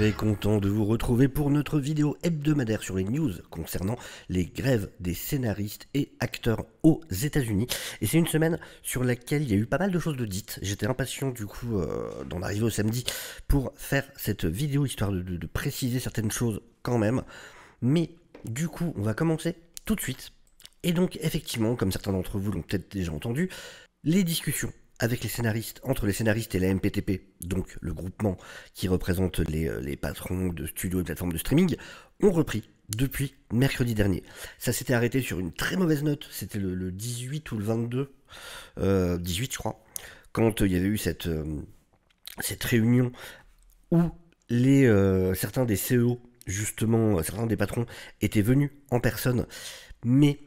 très content de vous retrouver pour notre vidéo hebdomadaire sur les news concernant les grèves des scénaristes et acteurs aux États-Unis. Et c'est une semaine sur laquelle il y a eu pas mal de choses de dites. J'étais impatient du coup d'en arriver au samedi pour faire cette vidéo histoire de préciser certaines choses quand même. Mais du coup, on va commencer tout de suite. Et donc effectivement, comme certains d'entre vous l'ont peut-être déjà entendu, les discussions avec les scénaristes, entre les scénaristes et la MPTP, donc le groupement qui représente les patrons de studios et plateformes de streaming, ont repris depuis mercredi dernier. Ça s'était arrêté sur une très mauvaise note, c'était le 18 ou le 22, 18 je crois, quand il y avait eu cette réunion où certains des CEO, justement, certains des patrons étaient venus en personne, mais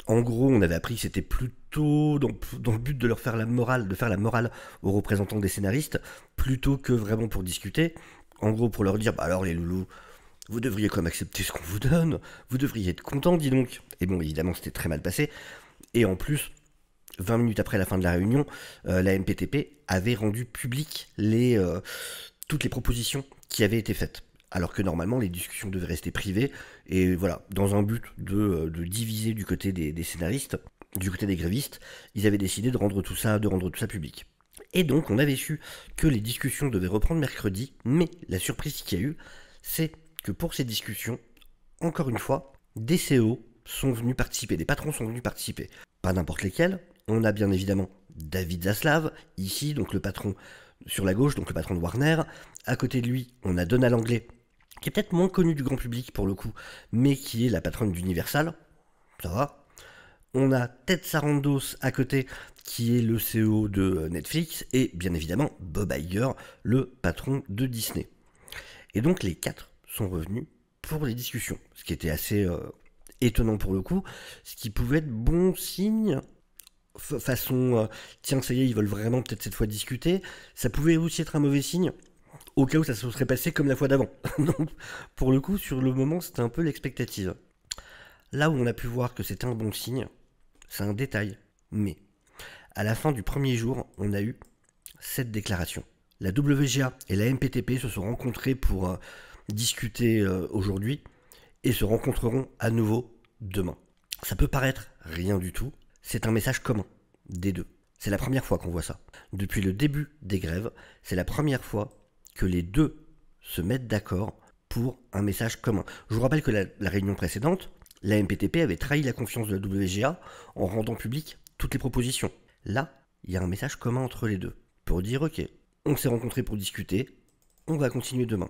en gros, on avait appris que c'était plutôt dans le but de leur faire la morale, de faire la morale aux représentants des scénaristes, plutôt que vraiment pour discuter. En gros, pour leur dire, bah alors les loulous, vous devriez quand même accepter ce qu'on vous donne, vous devriez être contents, dis donc. Et bon, évidemment, c'était très mal passé. Et en plus, 20 minutes après la fin de la réunion, la MPTP avait rendu public toutes les propositions qui avaient été faites. Alors que normalement les discussions devaient rester privées, et voilà, dans un but de diviser du côté des scénaristes, du côté des grévistes, ils avaient décidé de rendre tout ça public. Et donc on avait su que les discussions devaient reprendre mercredi, mais la surprise qu'il y a eu, c'est que pour ces discussions, encore une fois, des CEO sont venus participer, des patrons sont venus participer. Pas n'importe lesquels, on a bien évidemment David Zaslav, ici, donc le patron sur la gauche, donc le patron de Warner. À côté de lui, on a Donna Langley, qui est peut-être moins connue du grand public pour le coup, mais qui est la patronne d'Universal. Ça va. On a Ted Sarandos à côté, qui est le CEO de Netflix, et bien évidemment Bob Iger, le patron de Disney. Et donc les quatre sont revenus pour les discussions, ce qui était assez étonnant pour le coup, ce qui pouvait être bon signe, façon tiens ça y est, ils veulent vraiment peut-être cette fois discuter. Ça pouvait aussi être un mauvais signe, au cas où ça se serait passé comme la fois d'avant. Donc, pour le coup, sur le moment, c'était un peu l'expectative. Là où on a pu voir que c'était un bon signe, c'est un détail, mais à la fin du premier jour, on a eu cette déclaration. La WGA et la MPTP se sont rencontrés pour discuter aujourd'hui et se rencontreront à nouveau demain. Ça peut paraître rien du tout, c'est un message commun des deux. C'est la première fois qu'on voit ça. Depuis le début des grèves, c'est la première fois que les deux se mettent d'accord pour un message commun. Je vous rappelle que la réunion précédente, la MPTP avait trahi la confiance de la WGA en rendant public toutes les propositions. Là, il y a un message commun entre les deux, pour dire ok, on s'est rencontrés pour discuter, on va continuer demain.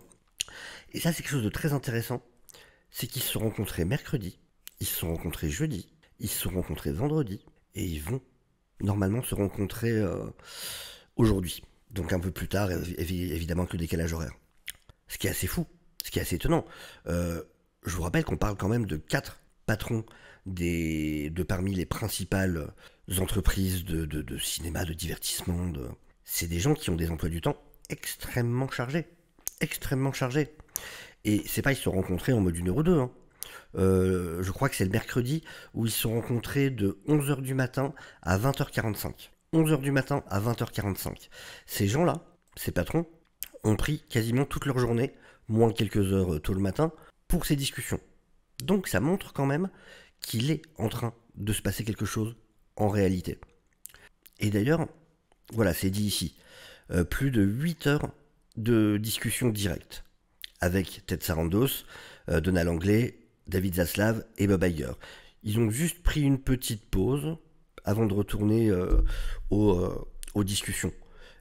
Et ça c'est quelque chose de très intéressant, c'est qu'ils se sont rencontrés mercredi, ils se sont rencontrés jeudi, ils se sont rencontrés vendredi, et ils vont normalement se rencontrer aujourd'hui. Donc un peu plus tard, évidemment, que le décalage horaire. Ce qui est assez fou, ce qui est assez étonnant. Je vous rappelle qu'on parle quand même de 4 patrons de parmi les principales entreprises de cinéma, de divertissement. C'est des gens qui ont des emplois du temps extrêmement chargés. Extrêmement chargés. Et c'est pas ils se sont rencontrés en mode 1 heure ou 2. Hein. Je crois que c'est le mercredi où ils se sont rencontrés de 11h du matin à 20h45. 11h du matin à 20h45. Ces gens-là, ces patrons, ont pris quasiment toute leur journée, moins quelques heures tôt le matin, pour ces discussions. Donc ça montre quand même qu'il est en train de se passer quelque chose en réalité. Et d'ailleurs, voilà, c'est dit ici, plus de 8 heures de discussion directe avec Ted Sarandos, Donna Langley, David Zaslav et Bob Iger. Ils ont juste pris une petite pause avant de retourner aux discussions.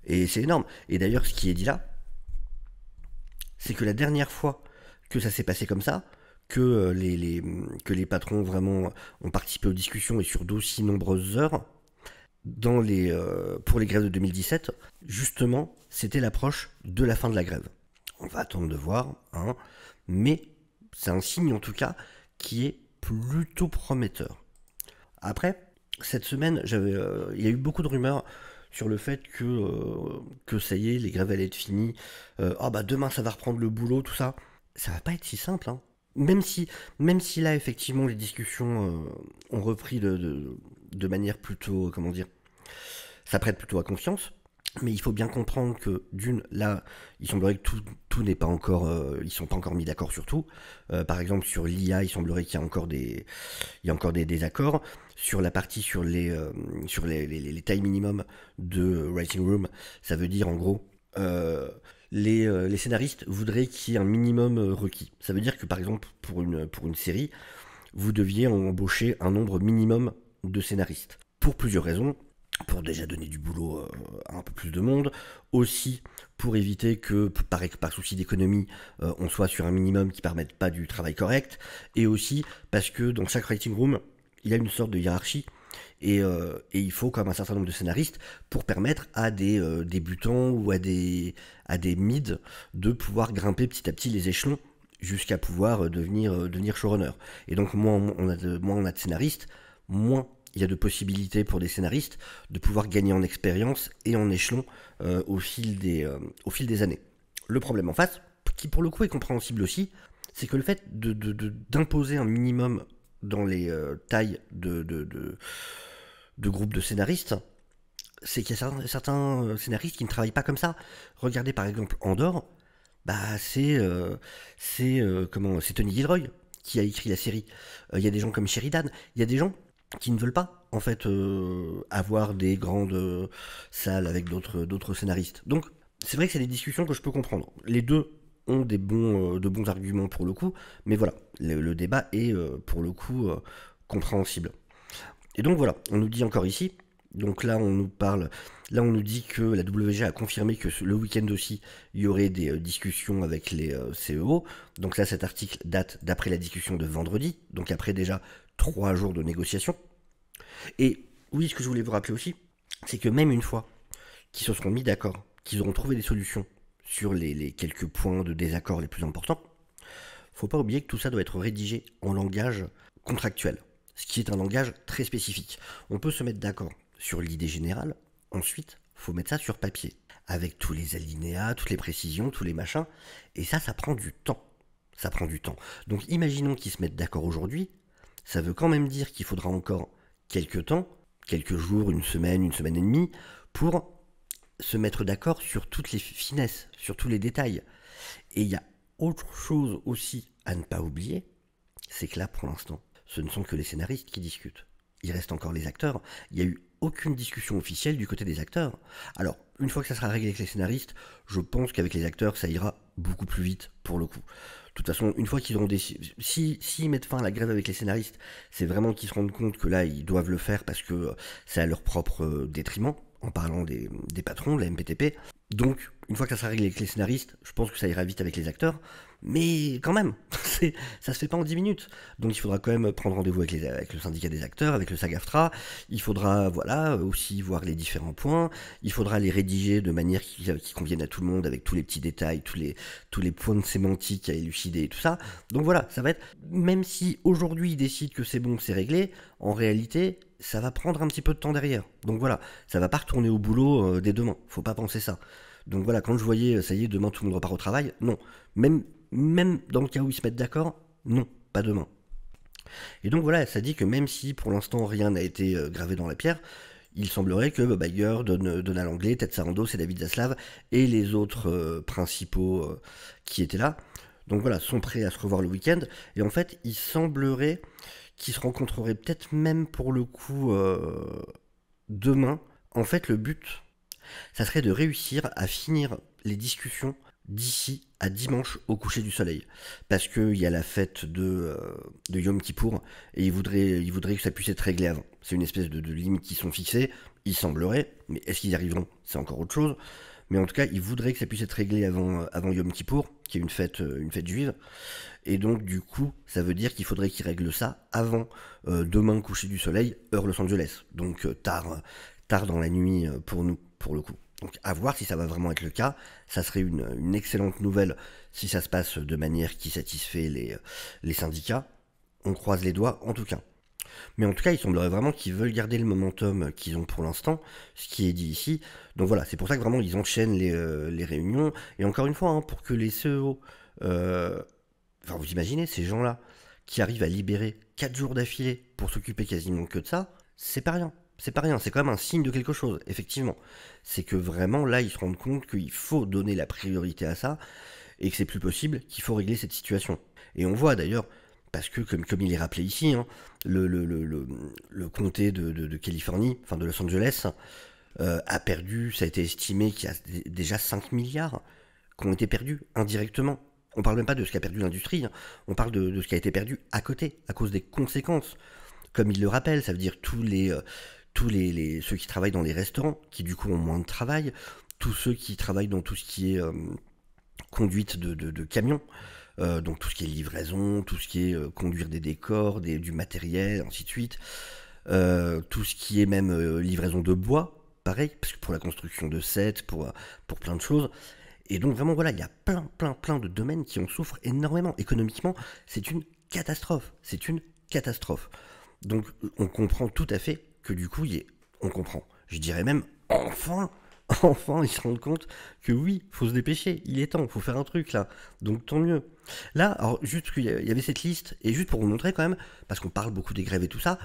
Et c'est énorme. Et d'ailleurs, ce qui est dit là, c'est que la dernière fois que ça s'est passé comme ça, que les patrons vraiment ont participé aux discussions et sur d'aussi nombreuses heures, pour les grèves de 2017, justement, c'était l'approche de la fin de la grève. On va attendre de voir, hein, mais c'est un signe en tout cas qui est plutôt prometteur. Après, cette semaine, il y a eu beaucoup de rumeurs sur le fait que ça y est, les grèves allaient être finies. Demain ça va reprendre le boulot, tout ça. Ça va pas être si simple, hein. Même si là, effectivement, les discussions ont repris de manière plutôt, comment dire, ça prête plutôt à confiance. Mais il faut bien comprendre que d'une, là, il semblerait que tout n'est pas encore, ils sont pas encore mis d'accord sur tout. Par exemple, sur l'IA, il semblerait qu'il y a encore il y a encore des désaccords. Sur la partie sur les tailles minimum de Writing Room, ça veut dire en gros, les scénaristes voudraient qu'il y ait un minimum requis. Ça veut dire que par exemple, pour une série, vous deviez embaucher un nombre minimum de scénaristes. Pour plusieurs raisons. Pour déjà donner du boulot à un peu plus de monde, aussi pour éviter que, par souci d'économie, on soit sur un minimum qui ne permette pas du travail correct, et aussi parce que dans chaque writing room, il y a une sorte de hiérarchie, et il faut quand même un certain nombre de scénaristes pour permettre à des débutants ou à des mids de pouvoir grimper petit à petit les échelons jusqu'à pouvoir devenir showrunner. Et donc moins on a de scénaristes, moins il y a de possibilités pour des scénaristes de pouvoir gagner en expérience et en échelon au fil des années. Le problème en face, qui pour le coup est compréhensible aussi, c'est que le fait d'imposer un minimum dans les tailles de groupes de scénaristes, c'est qu'il y a certains scénaristes qui ne travaillent pas comme ça. Regardez par exemple Andor, bah c'est Tony Gilroy qui a écrit la série. Il y a des gens comme Sheridan, il y a des gens qui ne veulent pas en fait avoir des grandes salles avec d'autres scénaristes. Donc c'est vrai que c'est des discussions que je peux comprendre. Les deux ont de bons arguments pour le coup, mais voilà, le débat est pour le coup compréhensible. Et donc voilà, on nous dit encore ici, donc là on nous dit que la WG a confirmé que le week-end aussi, il y aurait des discussions avec les CEO. Donc là cet article date d'après la discussion de vendredi, donc après déjà 3 jours de négociation. Et oui, ce que je voulais vous rappeler aussi, c'est que même une fois qu'ils se seront mis d'accord, qu'ils auront trouvé des solutions sur les quelques points de désaccord les plus importants, faut pas oublier que tout ça doit être rédigé en langage contractuel, ce qui est un langage très spécifique. On peut se mettre d'accord sur l'idée générale, ensuite, faut mettre ça sur papier, avec tous les alinéas, toutes les précisions, tous les machins, et ça prend du temps. Ça prend du temps. Donc imaginons qu'ils se mettent d'accord aujourd'hui, ça veut quand même dire qu'il faudra encore quelques temps, quelques jours, une semaine et demie, pour se mettre d'accord sur toutes les finesses, sur tous les détails. Et il y a autre chose aussi à ne pas oublier, c'est que là, pour l'instant, ce ne sont que les scénaristes qui discutent. Il reste encore les acteurs. Il n'y a eu aucune discussion officielle du côté des acteurs. Alors, une fois que ça sera réglé avec les scénaristes, je pense qu'avec les acteurs, ça ira beaucoup plus vite pour le coup. De toute façon, une fois qu'ils auront décidé, s'ils mettent fin à la grève avec les scénaristes, c'est vraiment qu'ils se rendent compte que là, ils doivent le faire parce que c'est à leur propre détriment, en parlant des patrons, de la MPTP. Donc, une fois que ça sera réglé avec les scénaristes, je pense que ça ira vite avec les acteurs. Mais quand même, ça se fait pas en 10 minutes. Donc il faudra quand même prendre rendez-vous avec le syndicat des acteurs, avec le SAG-AFTRA. Il faudra voilà, aussi voir les différents points. Il faudra les rédiger de manière qui convienne à tout le monde, avec tous les petits détails, tous les points de sémantique à élucider et tout ça. Donc voilà, ça va être, même si aujourd'hui ils décident que c'est bon, c'est réglé, en réalité, ça va prendre un petit peu de temps derrière. Donc voilà, ça va pas retourner au boulot dès demain. Faut pas penser ça. Donc voilà, quand je voyais, ça y est, demain tout le monde repart au travail, non. Même dans le cas où ils se mettent d'accord, non, pas demain. Et donc voilà, ça dit que même si pour l'instant rien n'a été gravé dans la pierre, il semblerait que Bob Iger, Donald Langley, Ted Sarandos et David Zaslav et les autres principaux qui étaient là, donc voilà, sont prêts à se revoir le week-end. Et en fait, il semblerait qu'ils se rencontreraient peut-être même pour le coup demain. En fait, le but, ça serait de réussir à finir les discussions d'ici à dimanche au coucher du soleil. Parce qu'il y a la fête de Yom Kippour, et ils voudraient que ça puisse être réglé avant. C'est une espèce de limites qui sont fixées, il semblerait, mais est-ce qu'ils y arriveront? C'est encore autre chose. Mais en tout cas, ils voudraient que ça puisse être réglé avant Yom Kippour, qui est une fête juive. Et donc, du coup, ça veut dire qu'il faudrait qu'ils règlent ça avant demain coucher du soleil, heure Los Angeles. Donc, tard dans la nuit pour nous, pour le coup. Donc à voir si ça va vraiment être le cas. Ça serait une excellente nouvelle si ça se passe de manière qui satisfait les syndicats. On croise les doigts en tout cas. Mais en tout cas, il semblerait vraiment qu'ils veulent garder le momentum qu'ils ont pour l'instant, ce qui est dit ici. Donc voilà, c'est pour ça que vraiment ils enchaînent les réunions. Et encore une fois, hein, pour que les CEO... enfin, vous imaginez ces gens-là qui arrivent à libérer 4 jours d'affilée pour s'occuper quasiment que de ça, c'est pas rien. c'est pas rien, c'est quand même un signe de quelque chose, effectivement. C'est que vraiment, là, ils se rendent compte qu'il faut donner la priorité à ça, et que c'est plus possible, qu'il faut régler cette situation. Et on voit d'ailleurs, parce que comme il est rappelé ici, hein, le comté de Californie, enfin de Los Angeles, a perdu, ça a été estimé qu'il y a déjà 5 milliards qui ont été perdus indirectement. On parle même pas de ce qu'a perdu l'industrie, hein, on parle de ce qui a été perdu à côté, à cause des conséquences. Comme il le rappelle, ça veut dire ceux qui travaillent dans les restaurants, qui du coup ont moins de travail, tous ceux qui travaillent dans tout ce qui est conduite de camions, donc tout ce qui est livraison, tout ce qui est conduire des décors, du matériel, ainsi de suite, tout ce qui est même livraison de bois, pareil, parce que pour la construction de sets, pour plein de choses. Et donc vraiment voilà, il y a plein de domaines qui en souffrent énormément. Économiquement, c'est une catastrophe. C'est une catastrophe. Donc on comprend tout à fait que du coup, on comprend. Je dirais même, enfin, ils se rendent compte que oui, faut se dépêcher, il est temps, faut faire un truc là. Donc tant mieux. Là, alors juste qu'il y avait cette liste, et juste pour vous montrer quand même, parce qu'on parle beaucoup des grèves et tout ça,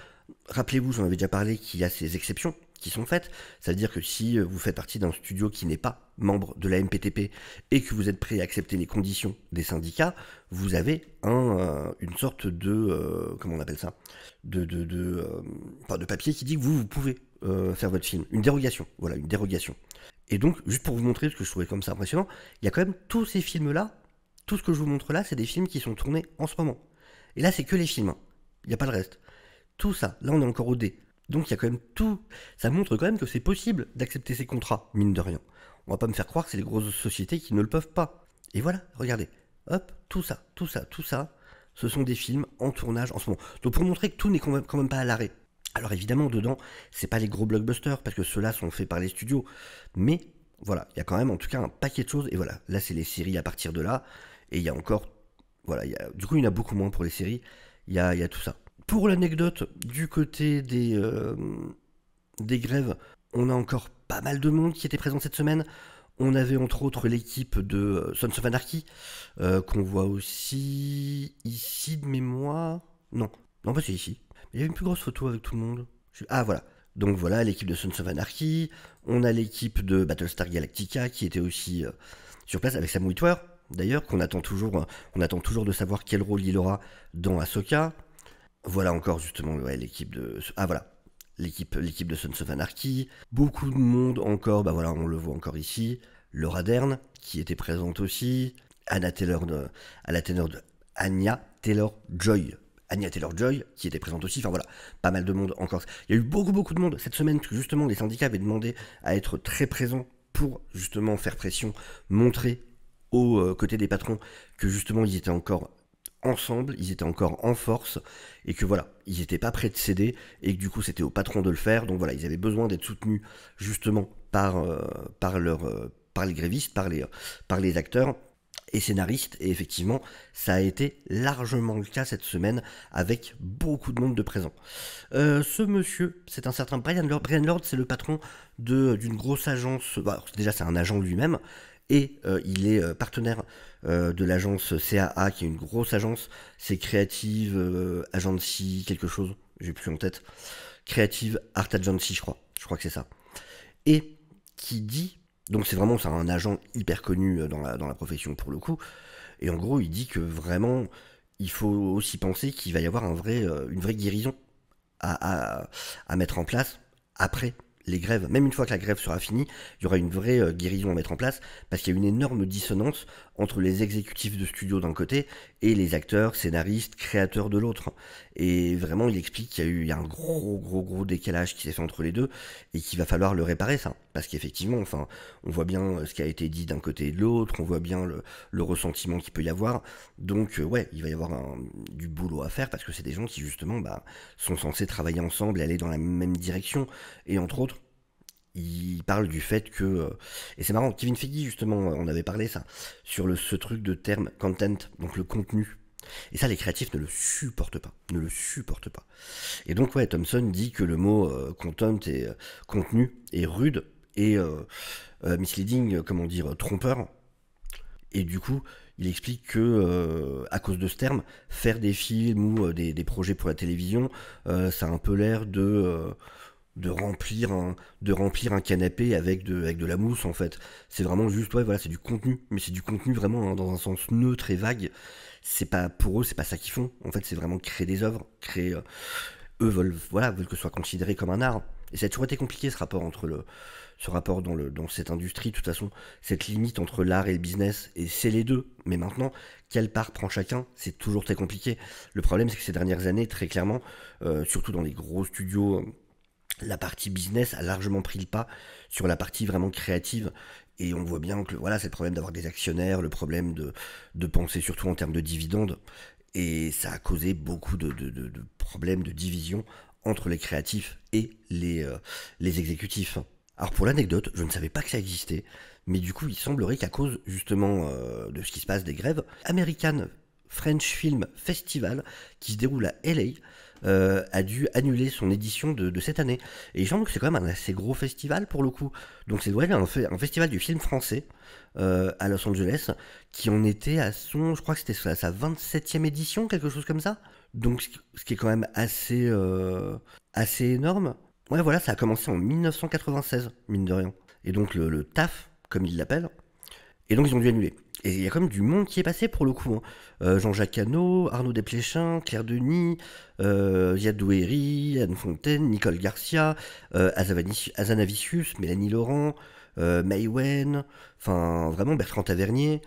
rappelez-vous, j'en avais déjà parlé, qu'il y a ces exceptions qui sont faites. C'est-à-dire que si vous faites partie d'un studio qui n'est pas membre de la MPTP et que vous êtes prêt à accepter les conditions des syndicats, vous avez une sorte de comment on appelle ça, de papier qui dit que vous pouvez faire votre film. Une dérogation, voilà, une dérogation. Et donc, juste pour vous montrer ce que je trouvais comme ça impressionnant, il y a quand même tous ces films-là, tout ce que je vous montre là, c'est des films qui sont tournés en ce moment. Et là, c'est que les films, hein. Il n'y a pas le reste. Tout ça, là on est encore au dé. Donc il y a quand même tout. Ça montre quand même que c'est possible d'accepter ces contrats, mine de rien. On va pas me faire croire que c'est les grosses sociétés qui ne le peuvent pas. Et voilà, regardez. Hop, tout ça, ce sont des films en tournage en ce moment. Donc pour montrer que tout n'est quand même pas à l'arrêt. Alors évidemment, dedans, c'est pas les gros blockbusters, parce que ceux-là sont faits par les studios. Mais voilà, il y a quand même en tout cas un paquet de choses. Et voilà, là c'est les séries à partir de là. Et il y a encore. Voilà, du coup il y en a beaucoup moins pour les séries. Il y a tout ça. Pour l'anecdote, du côté des grèves, on a encore pas mal de monde qui était présent cette semaine. On avait entre autres l'équipe de Sons of Anarchy, qu'on voit aussi ici de mémoire. Non, pas c'est ici. Il y avait une plus grosse photo avec tout le monde. Ah voilà. Donc voilà, l'équipe de Sons of Anarchy. On a l'équipe de Battlestar Galactica qui était aussi sur place avec Sam Witwer, d'ailleurs, on attend toujours de savoir quel rôle il aura dans Ahsoka. Voilà encore justement ouais, l'équipe de... Ah voilà, l'équipe de Sons of Anarchy. Beaucoup de monde encore, bah voilà, on le voit encore ici. Laura Dern, qui était présente aussi. Anya Taylor-Joy. Anya Taylor-Joy, qui était présente aussi. Enfin voilà, pas mal de monde encore. Il y a eu beaucoup de monde cette semaine, parce que justement les syndicats avaient demandé à être très présents pour justement faire pression, montrer aux côtés des patrons que justement ils étaient encore ensemble, ils étaient encore en force, et que voilà, ils n'étaient pas prêts de céder, et que du coup c'était au patron de le faire, donc voilà, ils avaient besoin d'être soutenus justement par les grévistes, par les acteurs et scénaristes, et effectivement, ça a été largement le cas cette semaine, avec beaucoup de monde de présents. Ce monsieur, c'est un certain Brian Lord. Brian Lord, c'est le patron d'une grosse agence, bah, déjà c'est un agent lui-même, et il est partenaire de l'agence CAA, qui est une grosse agence, c'est Creative Agency quelque chose, j'ai plus en tête, Creative Art Agency je crois que c'est ça, et qui dit, donc c'est un agent hyper connu dans la profession pour le coup, et en gros il dit que vraiment il faut aussi penser qu'il va y avoir une vraie guérison à mettre en place après les grèves. Même une fois que la grève sera finie, il y aura une vraie guérison à mettre en place, parce qu'il y a une énorme dissonance entre les exécutifs de studio d'un côté et les acteurs, scénaristes, créateurs de l'autre. Et vraiment, il explique qu'il y a un gros décalage qui s'est fait entre les deux, et qu'il va falloir le réparer, ça. Parce qu'effectivement, enfin, on voit bien ce qui a été dit d'un côté et de l'autre, on voit bien le ressentiment qu'il peut y avoir. Donc, ouais, il va y avoir du boulot à faire, parce que c'est des gens qui, justement, sont censés travailler ensemble et aller dans la même direction. Et entre autres, il parle du fait que... et c'est marrant, Kevin Feige, justement, on avait parlé ça, sur ce truc de terme content, donc le contenu. Et ça, les créatifs ne le supportent pas. Et donc, ouais, Thompson dit que le mot content et contenu est rude et misleading, comment dire, trompeur. Et du coup, il explique que, à cause de ce terme, faire des films ou des projets pour la télévision, ça a un peu l'air de remplir un canapé avec de la mousse en fait. C'est vraiment juste, ouais, voilà, c'est du contenu, mais c'est du contenu vraiment hein, dans un sens neutre et vague. C'est pas pour eux, c'est pas ça qu'ils font. En fait, c'est vraiment créer des œuvres, créer. Eux veulent, voilà, veulent que ce soit considéré comme un art. Et ça a toujours été compliqué ce rapport dans cette industrie. De toute façon, cette limite entre l'art et le business, et c'est les deux. Mais maintenant, quelle part prend chacun, c'est toujours très compliqué. Le problème, c'est que ces dernières années, très clairement, surtout dans les gros studios la partie business a largement pris le pas sur la partie vraiment créative. Et on voit bien que voilà, c'est le problème d'avoir des actionnaires, le problème de penser surtout en termes de dividendes. Et ça a causé beaucoup de problèmes de division entre les créatifs et les exécutifs. Alors pour l'anecdote, je ne savais pas que ça existait, mais du coup il semblerait qu'à cause justement de ce qui se passe des grèves, American French Film Festival, qui se déroule à LA, a dû annuler son édition de cette année. Et il semble que c'est quand même un assez gros festival pour le coup. Donc c'est ouais, un festival du film français à Los Angeles, qui en était à son, je crois que c'était sa 27e édition, quelque chose comme ça. Donc ce qui est quand même assez énorme. Ouais voilà, ça a commencé en 1996, mine de rien. Et donc le TAF, comme ils l'appellent, et donc ils ont dû annuler. Et il y a quand même du monde qui est passé pour le coup, hein. Jean-Jacques Hano, Arnaud Desplechin, Claire Denis, Ziad Douéry, Anne Fontaine, Nicole Garcia, Azanavicius, Mélanie Laurent, Maïwen, enfin vraiment Bertrand Tavernier.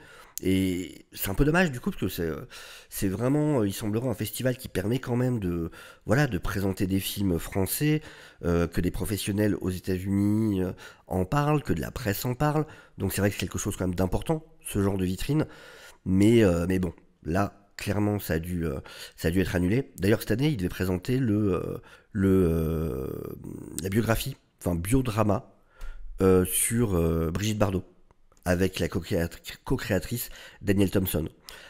Et c'est un peu dommage du coup parce que c'est vraiment, il semblerait un festival qui permet quand même de, voilà, de présenter des films français, que des professionnels aux États-Unis en parlent, que de la presse en parle. Donc c'est vrai que c'est quelque chose quand même d'important, ce genre de vitrine. Mais bon, là, clairement, ça a dû être annulé. D'ailleurs, cette année, il devait présenter la biographie, enfin biodrama, sur Brigitte Bardot, avec la co-créatrice Danielle Thompson.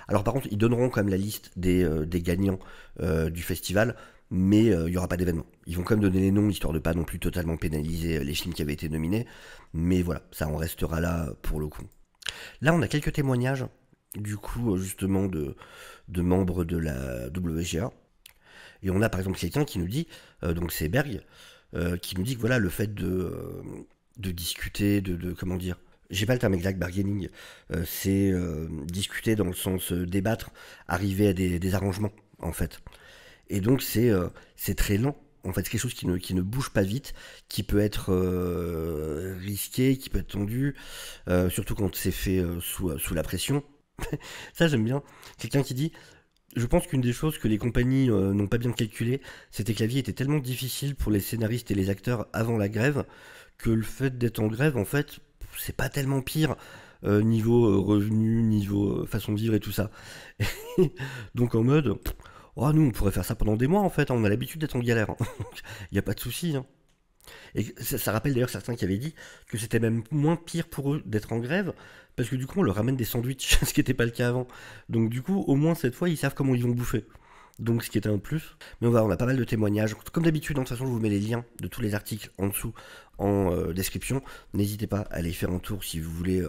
Alors par contre, ils donneront quand même la liste des gagnants du festival, mais il n'y aura pas d'événement. Ils vont quand même donner les noms, histoire de pas non plus totalement pénaliser les films qui avaient été nominés, mais voilà, ça en restera là pour le coup. Là, on a quelques témoignages, du coup, justement, de membres de la WGA. Et on a par exemple quelqu'un qui nous dit, donc c'est Berg, qui nous dit que voilà, le fait de discuter, comment dire, j'ai pas le terme exact, bargaining, c'est discuter dans le sens débattre, arriver à des arrangements, en fait. Et donc c'est très lent. En fait, c'est quelque chose qui ne bouge pas vite, qui peut être risqué, qui peut être tendu, surtout quand c'est fait sous la pression. Ça, j'aime bien. Quelqu'un qui dit, je pense qu'une des choses que les compagnies n'ont pas bien calculé, c'était que la vie était tellement difficile pour les scénaristes et les acteurs avant la grève, que le fait d'être en grève, en fait, c'est pas tellement pire niveau revenu, niveau façon de vivre et tout ça. Donc en mode, oh, nous on pourrait faire ça pendant des mois en fait, hein, on a l'habitude d'être en galère. Il n'y a pas de souci, hein. Et ça rappelle d'ailleurs certains qui avaient dit que c'était même moins pire pour eux d'être en grève, parce que du coup on leur ramène des sandwichs, ce qui n'était pas le cas avant. Donc du coup, au moins cette fois, ils savent comment ils vont bouffer. Donc ce qui était un plus. Mais on a pas mal de témoignages. Comme d'habitude, hein, de toute façon, je vous mets les liens de tous les articles en dessous en description. N'hésitez pas à aller faire un tour si vous voulez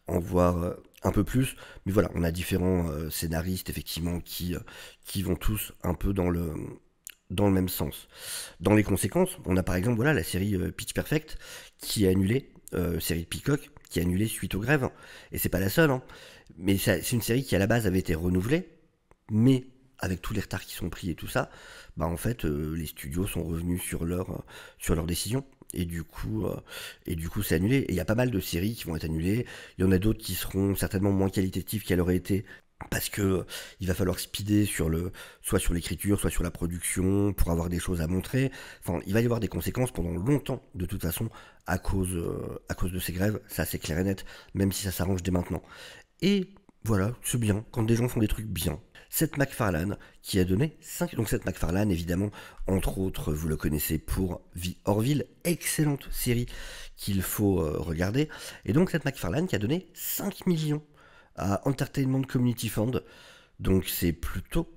en voir un peu plus. Mais voilà, on a différents scénaristes effectivement qui vont tous un peu dans le même sens. Dans les conséquences, on a par exemple voilà, la série Pitch Perfect qui est annulée, série de Peacock, qui est annulée suite aux grèves. Et c'est pas la seule, hein. Mais c'est une série qui à la base avait été renouvelée, mais avec tous les retards qui sont pris et tout ça, bah en fait les studios sont revenus sur leur décision. Et du coup c'est annulé. Et il y a pas mal de séries qui vont être annulées. Il y en a d'autres qui seront certainement moins qualitatives qu'elles auraient été parce que il va falloir speeder soit sur l'écriture, soit sur la production, pour avoir des choses à montrer. Enfin, il va y avoir des conséquences pendant longtemps, de toute façon, à cause de ces grèves. Ça, c'est clair et net, même si ça s'arrange dès maintenant. Et voilà, c'est bien, quand des gens font des trucs bien. Seth MacFarlane, qui a donné 5... Donc Seth MacFarlane, évidemment, entre autres, vous le connaissez pour Vie Orville, excellente série qu'il faut regarder. Et donc Seth MacFarlane qui a donné 5 millions à Entertainment Community Fund. Donc c'est plutôt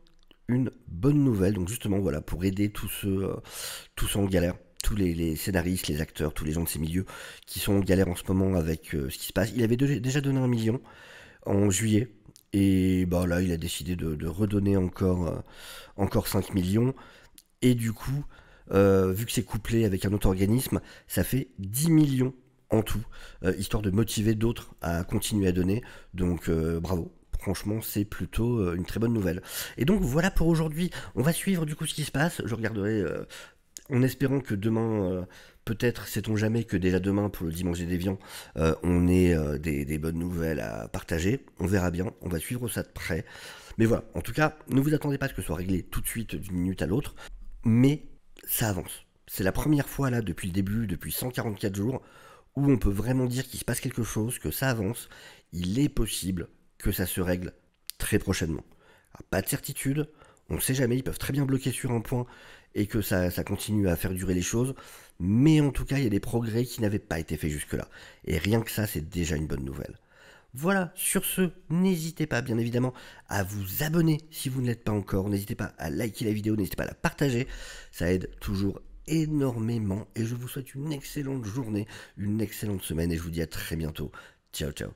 une bonne nouvelle. Donc justement, voilà, pour aider tous ceux en galère. Tous les scénaristes, les acteurs, tous les gens de ces milieux qui sont en galère en ce moment avec ce qui se passe. Il avait déjà donné 1 million en juillet. Et bah là, il a décidé de redonner encore 5 millions. Et du coup, vu que c'est couplé avec un autre organisme, ça fait 10 millions en tout, histoire de motiver d'autres à continuer à donner. Donc bravo. Franchement, c'est plutôt une très bonne nouvelle. Et donc voilà pour aujourd'hui. On va suivre du coup ce qui se passe. Je regarderai en espérant que demain, peut-être, sait-on jamais, que déjà demain, pour le dimanche des déviants, on ait des bonnes nouvelles à partager. On verra bien, on va suivre ça de près. Mais voilà, en tout cas, ne vous attendez pas à ce que ce soit réglé tout de suite d'une minute à l'autre, mais ça avance. C'est la première fois là, depuis le début, depuis 144 jours, où on peut vraiment dire qu'il se passe quelque chose, que ça avance. Il est possible que ça se règle très prochainement. Alors, pas de certitude, on ne sait jamais, ils peuvent très bien bloquer sur un point et que ça continue à faire durer les choses, mais en tout cas, il y a des progrès qui n'avaient pas été faits jusque-là. Et rien que ça, c'est déjà une bonne nouvelle. Voilà, sur ce, n'hésitez pas bien évidemment à vous abonner si vous ne l'êtes pas encore, n'hésitez pas à liker la vidéo, n'hésitez pas à la partager, ça aide toujours énormément et je vous souhaite une excellente journée, une excellente semaine et je vous dis à très bientôt. Ciao ciao.